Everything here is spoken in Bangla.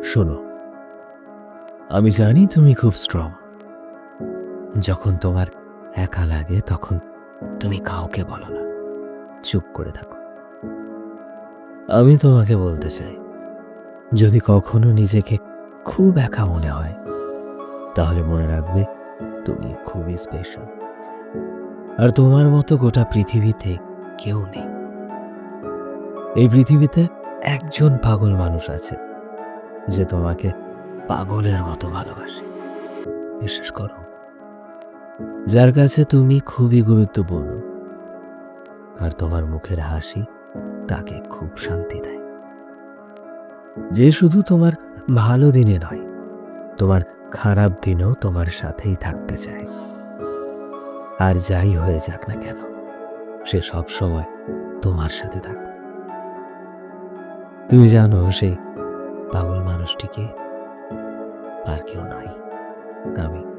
শোনো, আমি জানি তুমি খুব স্ট্রং। যখন তোমার একা লাগে তখন তুমি কাউকে বলো না, চুপ করে থাকো। আমি তোমাকে বলতে চাই, যদি কখনো নিজেকে খুব একা মনে হয় তাহলে মনে রাখবে তুমি খুবই স্পেশাল। আর তোমার মতো গোটা পৃথিবীতে কেউ নেই। এই পৃথিবীতে একজন পাগল মানুষ আছে যে তোমাকে পাগলের মতো ভালোবাসে। বিশ্বাস করো, যার কাছে তুমি খুবই গুরুত্বপূর্ণ। আর তোমার মুখের হাসি তাকে খুব শান্তি দেয়। যে শুধু তোমার ভালো দিনে নয়, তোমার খারাপ দিনেও তোমার সাথেই থাকতে চায়। আর যাই হয়ে যাক না কেন, সে সব সময় তোমার সাথে থাকবে। তুমি জানো সেই পাগল মানুষটিকে আর কেউ নয়, আমি।